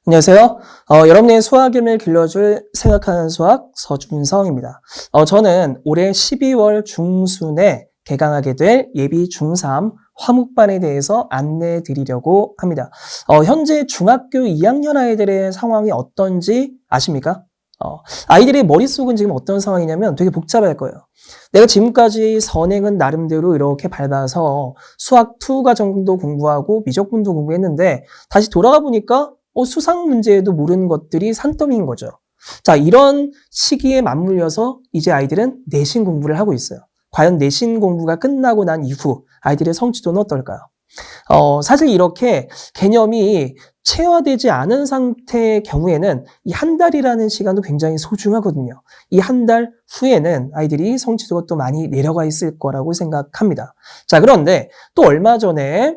안녕하세요. 여러분의 수학임을 길러줄 생각하는 수학 서준성입니다. 저는 올해 12월 중순에 개강하게 될 예비 중3 화목반에 대해서 안내해 드리려고 합니다. 현재 중학교 2학년 아이들의 상황이 어떤지 아십니까? 아이들의 머릿속은 지금 어떤 상황이냐면 되게 복잡할 거예요. 내가 지금까지 선행은 나름대로 이렇게 밟아서 수학 2 과정도 공부하고 미적분도 공부했는데 다시 돌아가 보니까 수상 문제에도 모르는 것들이 산더미인 거죠. 자, 이런 시기에 맞물려서 이제 아이들은 내신 공부를 하고 있어요. 과연 내신 공부가 끝나고 난 이후 아이들의 성취도는 어떨까요? 사실 이렇게 개념이 체화되지 않은 상태의 경우에는 이 한 달이라는 시간도 굉장히 소중하거든요. 이 한 달 후에는 아이들이 성취도가 또 많이 내려가 있을 거라고 생각합니다. 자, 그런데 또 얼마 전에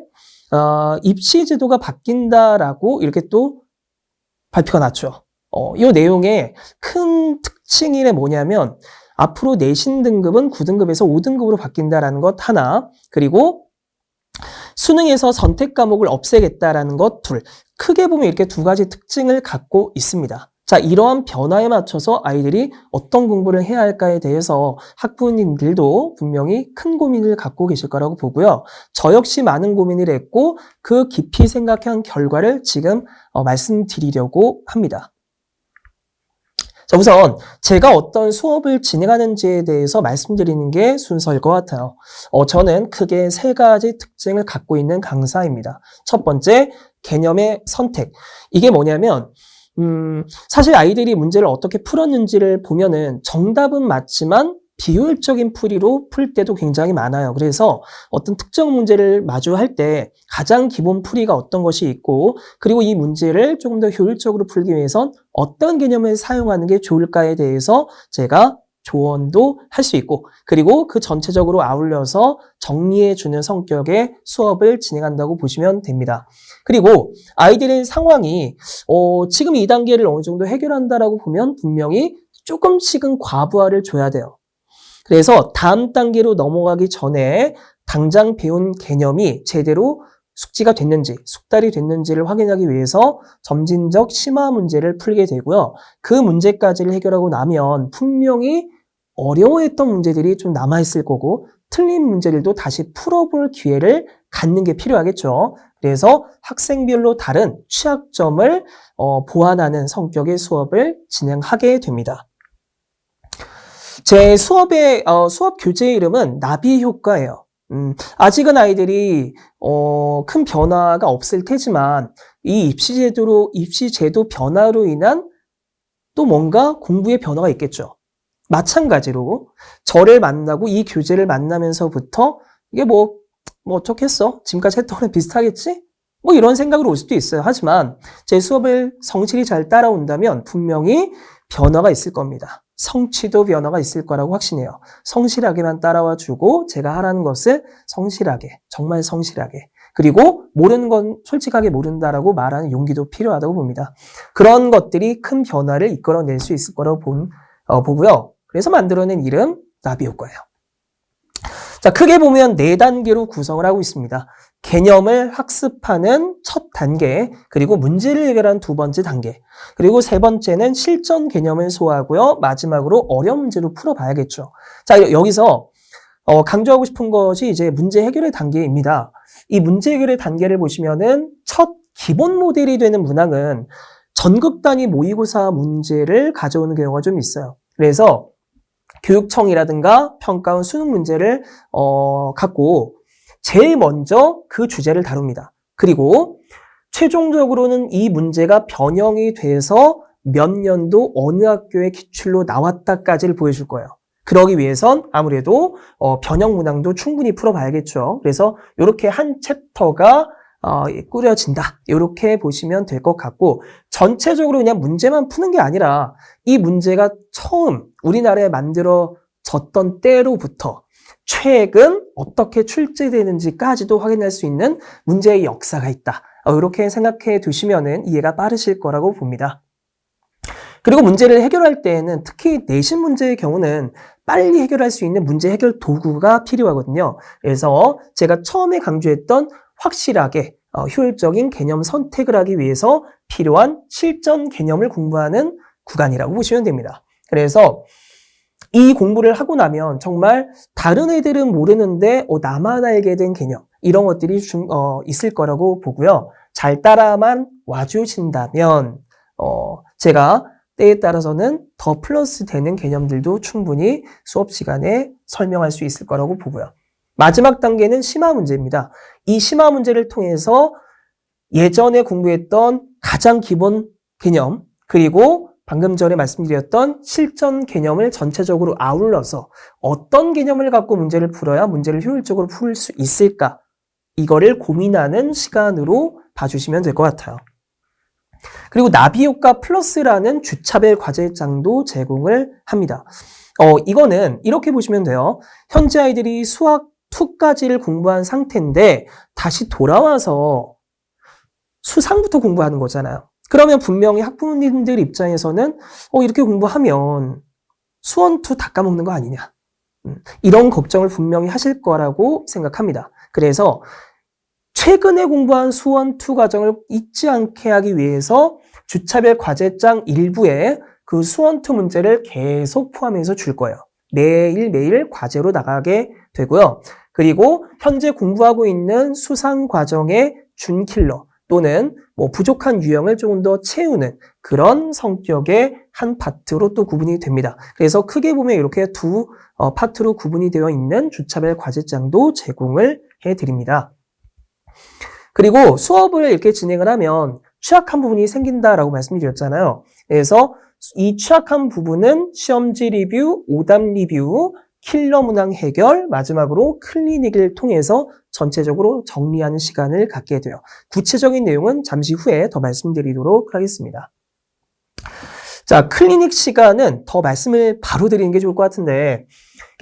입시 제도가 바뀐다라고 이렇게 또 발표가 났죠. 이 내용의 큰 특징이 뭐냐면 앞으로 내신 등급은 9등급에서 5등급으로 바뀐다라는 것 하나, 그리고 수능에서 선택 과목을 없애겠다라는 것 둘. 크게 보면 이렇게 두 가지 특징을 갖고 있습니다. 자, 이러한 변화에 맞춰서 아이들이 어떤 공부를 해야 할까에 대해서 학부모님들도 분명히 큰 고민을 갖고 계실 거라고 보고요. 저 역시 많은 고민을 했고 그 깊이 생각한 결과를 지금 말씀드리려고 합니다. 자, 우선 제가 어떤 수업을 진행하는지에 대해서 말씀드리는 게 순서일 것 같아요. 저는 크게 세 가지 특징을 갖고 있는 강사입니다. 첫 번째, 개념의 선택. 이게 뭐냐면 사실 아이들이 문제를 어떻게 풀었는지를 보면은 정답은 맞지만 비효율적인 풀이로 풀 때도 굉장히 많아요. 그래서 어떤 특정 문제를 마주할 때 가장 기본 풀이가 어떤 것이 있고, 그리고 이 문제를 조금 더 효율적으로 풀기 위해선 어떤 개념을 사용하는 게 좋을까에 대해서 제가 조언도 할 수 있고, 그리고 그 전체적으로 아울러서 정리해주는 성격의 수업을 진행한다고 보시면 됩니다. 그리고 아이들의 상황이 지금 이 단계를 어느 정도 해결한다라고 보면 분명히 조금씩은 과부하를 줘야 돼요. 그래서 다음 단계로 넘어가기 전에 당장 배운 개념이 제대로 숙지가 됐는지, 숙달이 됐는지를 확인하기 위해서 점진적 심화 문제를 풀게 되고요. 그 문제까지를 해결하고 나면 분명히 어려워했던 문제들이 좀 남아있을 거고 틀린 문제들도 다시 풀어볼 기회를 갖는 게 필요하겠죠. 그래서 학생별로 다른 취약점을 보완하는 성격의 수업을 진행하게 됩니다. 제 수업의 수업 교재의 이름은 나비 효과예요. 아직은 아이들이 큰 변화가 없을 테지만 이 입시 제도 변화로 인한 또 뭔가 공부의 변화가 있겠죠. 마찬가지로 저를 만나고 이 교재를 만나면서부터 이게 뭐 어쩌겠어? 지금까지 했던 거랑 비슷하겠지? 뭐 이런 생각으로 올 수도 있어요. 하지만 제 수업을 성실히 잘 따라온다면 분명히 변화가 있을 겁니다. 성취도 변화가 있을 거라고 확신해요. 성실하게만 따라와 주고 제가 하라는 것을 성실하게, 정말 성실하게, 그리고 모르는 건 솔직하게 모른다라고 말하는 용기도 필요하다고 봅니다. 그런 것들이 큰 변화를 이끌어낼 수 있을 거라고 보고요. 그래서 만들어낸 이름 나비 효과예요. 자, 크게 보면 4단계로 구성을 하고 있습니다. 개념을 학습하는 첫 단계, 그리고 문제를 해결한 두 번째 단계, 그리고 세 번째는 실전 개념을 소화하고요. 마지막으로 어려운 문제로 풀어봐야겠죠. 자, 여기서 강조하고 싶은 것이 이제 문제 해결의 단계입니다. 이 문제 해결의 단계를 보시면은 첫 기본 모델이 되는 문항은 전국 단위 모의고사 문제를 가져오는 경우가 좀 있어요. 그래서 교육청이라든가 평가원 수능 문제를 갖고 제일 먼저 그 주제를 다룹니다. 그리고 최종적으로는 이 문제가 변형이 돼서 몇 년도 어느 학교의 기출로 나왔다까지를 보여줄 거예요. 그러기 위해선 아무래도 변형 문항도 충분히 풀어봐야겠죠. 그래서 이렇게 한 챕터가 꾸려진다. 이렇게 보시면 될 것 같고, 전체적으로 그냥 문제만 푸는 게 아니라 이 문제가 처음 우리나라에 만들어졌던 때로부터 최근 어떻게 출제되는지까지도 확인할 수 있는 문제의 역사가 있다. 이렇게 생각해 두시면 이해가 빠르실 거라고 봅니다. 그리고 문제를 해결할 때에는 특히 내신 문제의 경우는 빨리 해결할 수 있는 문제 해결 도구가 필요하거든요. 그래서 제가 처음에 강조했던 확실하게 효율적인 개념 선택을 하기 위해서 필요한 실전 개념을 공부하는 구간이라고 보시면 됩니다. 그래서 이 공부를 하고 나면 정말 다른 애들은 모르는데 나만 알게 된 개념 이런 것들이 있을 거라고 보고요. 잘 따라만 와주신다면 제가 때에 따라서는 더 플러스 되는 개념들도 충분히 수업 시간에 설명할 수 있을 거라고 보고요. 마지막 단계는 심화 문제입니다. 이 심화 문제를 통해서 예전에 공부했던 가장 기본 개념 그리고 방금 전에 말씀드렸던 실전 개념을 전체적으로 아울러서 어떤 개념을 갖고 문제를 풀어야 문제를 효율적으로 풀 수 있을까? 이거를 고민하는 시간으로 봐주시면 될 것 같아요. 그리고 나비효과 플러스라는 주차별 과제장도 제공을 합니다. 이거는 이렇게 보시면 돼요. 현재 아이들이 수학 2까지를 공부한 상태인데 다시 돌아와서 수상부터 공부하는 거잖아요. 그러면 분명히 학부모님들 입장에서는 이렇게 공부하면 수원 2 다 까먹는 거 아니냐. 이런 걱정을 분명히 하실 거라고 생각합니다. 그래서 최근에 공부한 수원 2 과정을 잊지 않게 하기 위해서 주차별 과제장 일부에 그 수원 2 문제를 계속 포함해서 줄 거예요. 매일매일 과제로 나가게 되고요. 그리고 현재 공부하고 있는 수상 과정의 준킬러 또는 부족한 유형을 조금 더 채우는 그런 성격의 한 파트로 또 구분이 됩니다. 그래서 크게 보면 이렇게 두 파트로 구분이 되어 있는 주차별 과제장도 제공을 해드립니다. 그리고 수업을 이렇게 진행을 하면 취약한 부분이 생긴다라고 말씀드렸잖아요. 그래서 이 취약한 부분은 시험지 리뷰, 오답 리뷰, 킬러 문항 해결, 마지막으로 클리닉을 통해서 전체적으로 정리하는 시간을 갖게 돼요. 구체적인 내용은 잠시 후에 더 말씀드리도록 하겠습니다. 자, 클리닉 시간은 더 말씀을 바로 드리는 게 좋을 것 같은데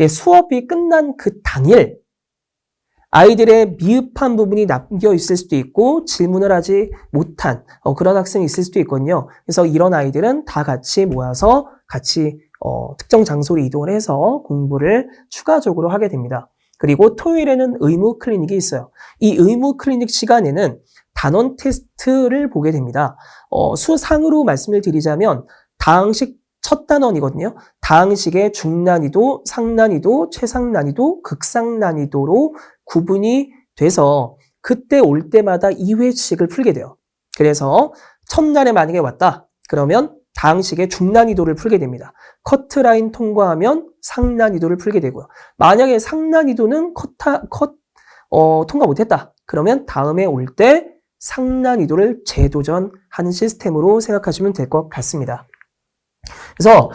수업이 끝난 그 당일 아이들의 미흡한 부분이 남겨 있을 수도 있고 질문을 하지 못한 그런 학생이 있을 수도 있거든요. 그래서 이런 아이들은 다 같이 모여서 같이 특정 장소로 이동을 해서 공부를 추가적으로 하게 됩니다. 그리고 토요일에는 의무 클리닉이 있어요. 이 의무 클리닉 시간에는 단원 테스트를 보게 됩니다. 수상으로 말씀을 드리자면 다항식 첫 단원이거든요. 다항식의 중난이도, 상난이도, 최상난이도, 극상난이도로 구분이 돼서 그때 올 때마다 2회씩을 풀게 돼요. 그래서 첫날에 만약에 왔다. 그러면 다항식의 중난이도를 풀게 됩니다. 커트라인 통과하면 상난이도를 풀게 되고요. 만약에 상난이도는 통과 못했다. 그러면 다음에 올 때 상난이도를 재도전하는 시스템으로 생각하시면 될 것 같습니다. 그래서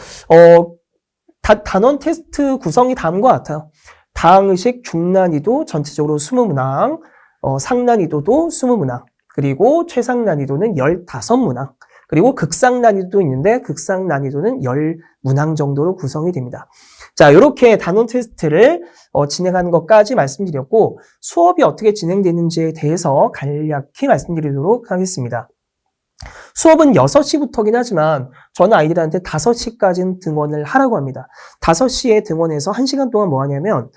단원 테스트 구성이 다음과 같아요. 다항식 중난이도 전체적으로 20문항, 상난이도도 20문항, 그리고 최상난이도는 15문항, 그리고 극상난이도도 있는데 극상난이도는 10문항 정도로 구성이 됩니다. 자, 이렇게 단원 테스트를 진행하는 것까지 말씀드렸고 수업이 어떻게 진행되는지에 대해서 간략히 말씀드리도록 하겠습니다. 수업은 6시부터긴 하지만 저는 아이들한테 5시까지는 등원을 하라고 합니다. 5시에 등원해서 1시간 동안 뭐 하냐면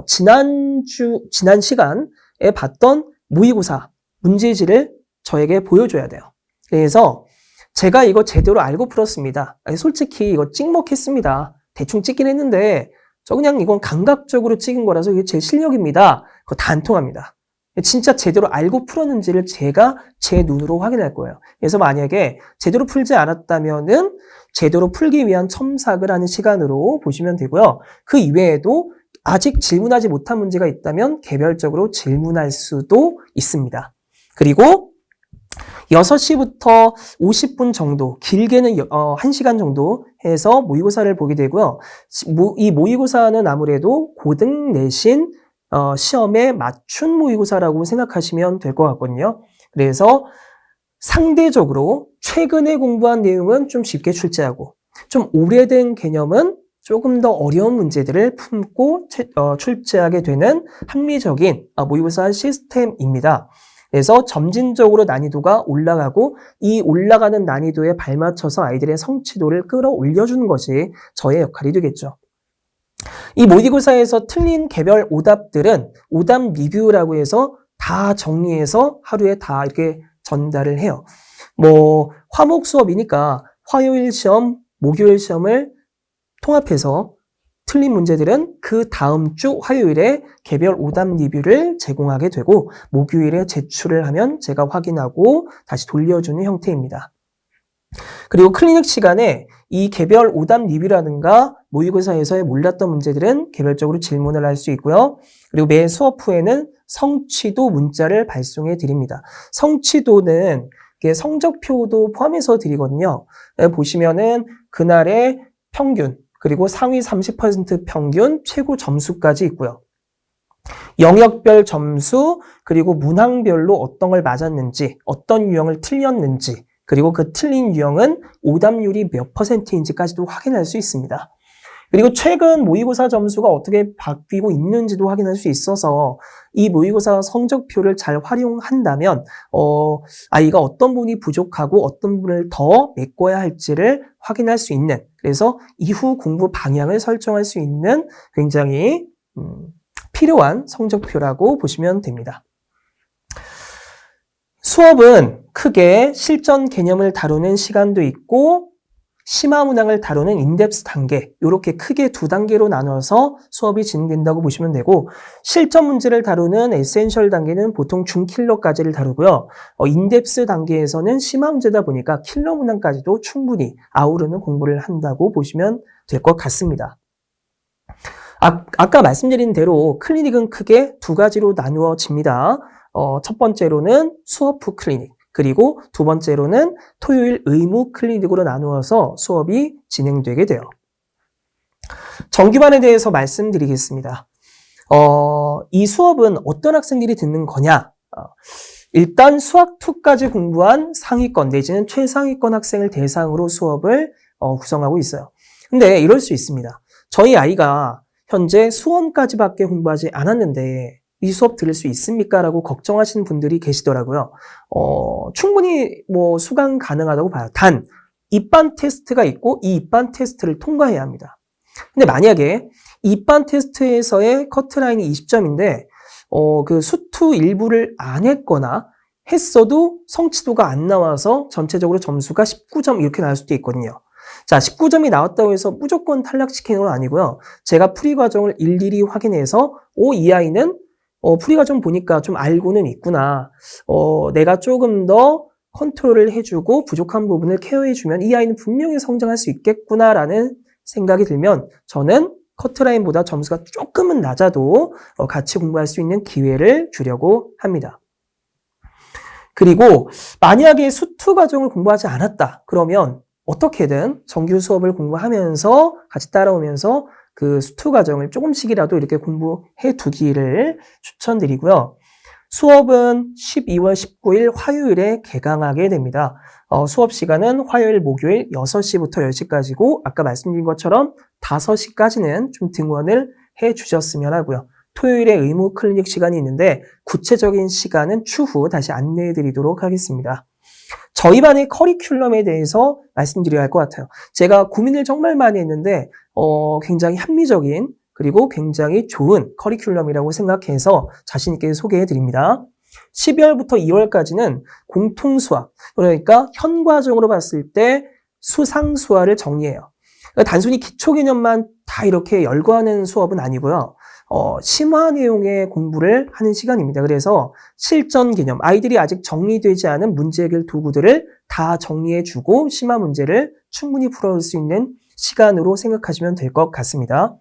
지난 시간에 봤던 모의고사 문제지를 저에게 보여줘야 돼요. 그래서 제가 이거 제대로 알고 풀었습니다. 솔직히 이거 찍먹했습니다. 대충 찍긴 했는데 저 그냥 이건 감각적으로 찍은 거라서 이게 제 실력입니다. 그거 다 안 통합니다. 진짜 제대로 알고 풀었는지를 제가 제 눈으로 확인할 거예요. 그래서 만약에 제대로 풀지 않았다면은 제대로 풀기 위한 첨삭을 하는 시간으로 보시면 되고요. 그 이외에도 아직 질문하지 못한 문제가 있다면 개별적으로 질문할 수도 있습니다. 그리고 6시부터 50분 정도, 길게는 1시간 정도 해서 모의고사를 보게 되고요. 이 모의고사는 아무래도 고등 내신 시험에 맞춘 모의고사라고 생각하시면 될 것 같거든요. 그래서 상대적으로 최근에 공부한 내용은 좀 쉽게 출제하고 좀 오래된 개념은 조금 더 어려운 문제들을 품고 출제하게 되는 합리적인 모의고사 시스템입니다. 그래서 점진적으로 난이도가 올라가고 이 올라가는 난이도에 발맞춰서 아이들의 성취도를 끌어올려주는 것이 저의 역할이 되겠죠. 이 모의고사에서 틀린 개별 오답들은 오답 리뷰라고 해서 다 정리해서 하루에 다 이렇게 전달을 해요. 뭐 화목 수업이니까 화요일 시험, 목요일 시험을 통합해서 틀린 문제들은 그 다음 주 화요일에 개별 오답 리뷰를 제공하게 되고 목요일에 제출을 하면 제가 확인하고 다시 돌려주는 형태입니다. 그리고 클리닉 시간에 이 개별 오답 리뷰라든가 모의고사에서의 몰랐던 문제들은 개별적으로 질문을 할 수 있고요. 그리고 매 수업 후에는 성취도 문자를 발송해 드립니다. 성취도는 성적표도 포함해서 드리거든요. 보시면은 그날의 평균, 그리고 상위 30% 평균, 최고 점수까지 있고요. 영역별 점수, 그리고 문항별로 어떤 걸 맞았는지, 어떤 유형을 틀렸는지, 그리고 그 틀린 유형은 오답률이 몇 %인지까지도 확인할 수 있습니다. 그리고 최근 모의고사 점수가 어떻게 바뀌고 있는지도 확인할 수 있어서 이 모의고사 성적표를 잘 활용한다면 아이가 어떤 부분이 부족하고 어떤 부분을 더 메꿔야 할지를 확인할 수 있는, 그래서 이후 공부 방향을 설정할 수 있는 굉장히 필요한 성적표라고 보시면 됩니다. 수업은 크게 실전 개념을 다루는 시간도 있고 심화 문항을 다루는 인덱스 단계, 이렇게 크게 두 단계로 나눠서 수업이 진행된다고 보시면 되고, 실전 문제를 다루는 에센셜 단계는 보통 중킬러까지를 다루고요. 인덱스 단계에서는 심화 문제다 보니까 킬러 문항까지도 충분히 아우르는 공부를 한다고 보시면 될 것 같습니다. 아까 말씀드린 대로 클리닉은 크게 두 가지로 나누어집니다. 첫 번째로는 수업 후 클리닉, 그리고 두 번째로는 토요일 의무 클리닉으로 나누어서 수업이 진행되게 돼요. 정규반에 대해서 말씀드리겠습니다. 이 수업은 어떤 학생들이 듣는 거냐? 일단 수학 2까지 공부한 상위권 내지는 최상위권 학생을 대상으로 수업을 구성하고 있어요. 근데 이럴 수 있습니다. 저희 아이가 현재 수원까지밖에 공부하지 않았는데 이 수업 들을 수 있습니까? 라고 걱정하시는 분들이 계시더라고요. 충분히 수강 가능하다고 봐요. 단, 입반 테스트가 있고 이 입반 테스트를 통과해야 합니다. 근데 만약에 입반 테스트에서의 커트라인이 20점인데, 그 수투 일부를 안 했거나 했어도 성취도가 안 나와서 전체적으로 점수가 19점 이렇게 나올 수도 있거든요. 자, 19점이 나왔다고 해서 무조건 탈락시키는 건 아니고요. 제가 풀이 과정을 일일이 확인해서, 이 아이는 풀이 과정 보니까 좀 알고는 있구나. 내가 조금 더 컨트롤을 해주고 부족한 부분을 케어해주면 이 아이는 분명히 성장할 수 있겠구나라는 생각이 들면 저는 커트라인보다 점수가 조금은 낮아도 같이 공부할 수 있는 기회를 주려고 합니다. 그리고 만약에 수투 과정을 공부하지 않았다. 그러면 어떻게든 정규 수업을 공부하면서 같이 따라오면서 그 수투 과정을 조금씩이라도 이렇게 공부해 두기를 추천드리고요. 수업은 12월 19일 화요일에 개강하게 됩니다. 수업 시간은 화요일, 목요일 6시부터 10시까지고 아까 말씀드린 것처럼 5시까지는 좀 등원을 해 주셨으면 하고요. 토요일에 의무 클리닉 시간이 있는데 구체적인 시간은 추후 다시 안내해 드리도록 하겠습니다. 저희 반의 커리큘럼에 대해서 말씀드려야 할 것 같아요. 제가 고민을 정말 많이 했는데 굉장히 합리적인 그리고 굉장히 좋은 커리큘럼이라고 생각해서 자신 있게 소개해 드립니다. 12월부터 2월까지는 공통수학, 그러니까 현과정으로 봤을 때 수상수화를 정리해요. 그러니까 단순히 기초개념만 다 이렇게 열거하는 수업은 아니고요. 심화 내용의 공부를 하는 시간입니다. 그래서 실전 개념, 아이들이 아직 정리되지 않은 문제 해결 도구들을 다 정리해주고 심화 문제를 충분히 풀어올 수 있는 시간으로 생각하시면 될 것 같습니다.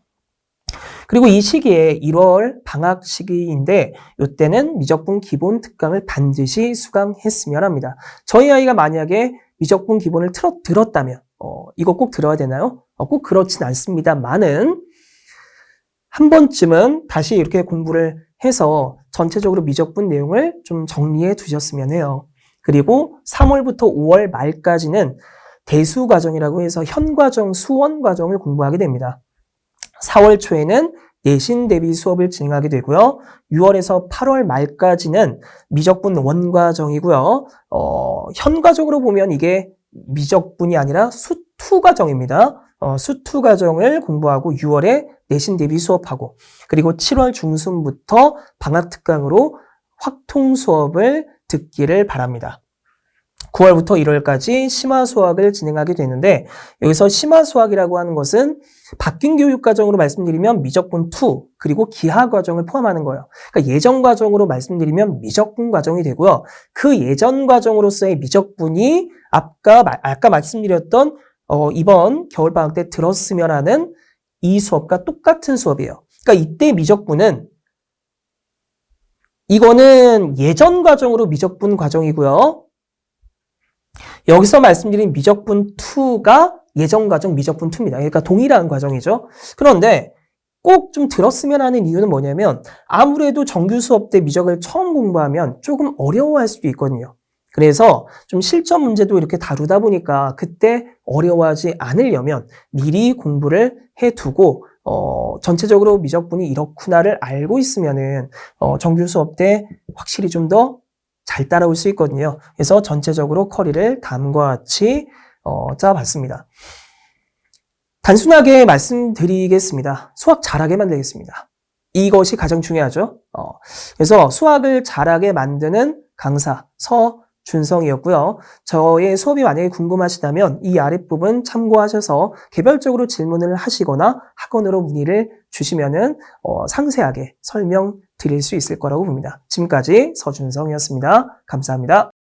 그리고 이 시기에 1월 방학 시기인데 이때는 미적분 기본 특강을 반드시 수강했으면 합니다. 저희 아이가 만약에 미적분 기본을 들었다면 이거 꼭 들어야 되나요? 꼭 그렇진 않습니다만은 한 번쯤은 다시 이렇게 공부를 해서 전체적으로 미적분 내용을 좀 정리해 두셨으면 해요. 그리고 3월부터 5월 말까지는 대수 과정이라고 해서 현과정, 수원 과정을 공부하게 됩니다. 4월 초에는 내신 대비 수업을 진행하게 되고요. 6월에서 8월 말까지는 미적분 원과정이고요. 현과적으로 보면 이게 미적분이 아니라 수투 과정입니다. 수투 과정을 공부하고 6월에 내신 대비 수업하고 그리고 7월 중순부터 방학 특강으로 확통 수업을 듣기를 바랍니다. 9월부터 1월까지 심화 수학을 진행하게 되는데 여기서 심화 수학이라고 하는 것은 바뀐 교육 과정으로 말씀드리면 미적분 2 그리고 기하 과정을 포함하는 거예요. 그러니까 예전 과정으로 말씀드리면 미적분 과정이 되고요. 그 예전 과정으로서의 미적분이 아까 말씀드렸던 이번 겨울방학 때 들었으면 하는 이 수업과 똑같은 수업이에요. 그러니까 이때 미적분은 이거는 예전 과정으로 미적분 과정이고요. 여기서 말씀드린 미적분 2가 예전 과정 미적분 2입니다. 그러니까 동일한 과정이죠. 그런데 꼭 좀 들었으면 하는 이유는 뭐냐면 아무래도 정규 수업 때 미적을 처음 공부하면 조금 어려워할 수도 있거든요. 그래서 좀 실전 문제도 이렇게 다루다 보니까 그때 어려워하지 않으려면 미리 공부를 해두고 전체적으로 미적분이 이렇구나를 알고 있으면은 정규 수업 때 확실히 좀 더 잘 따라올 수 있거든요. 그래서 전체적으로 커리를 다음과 같이 짜봤습니다. 단순하게 말씀드리겠습니다. 수학 잘하게 만들겠습니다. 이것이 가장 중요하죠. 그래서 수학을 잘하게 만드는 강사 서준성이었고요. 저의 수업이 만약에 궁금하시다면 이 아랫부분 참고하셔서 개별적으로 질문을 하시거나 학원으로 문의를 주시면은 상세하게 설명드릴 수 있을 거라고 봅니다. 지금까지 서준성이었습니다. 감사합니다.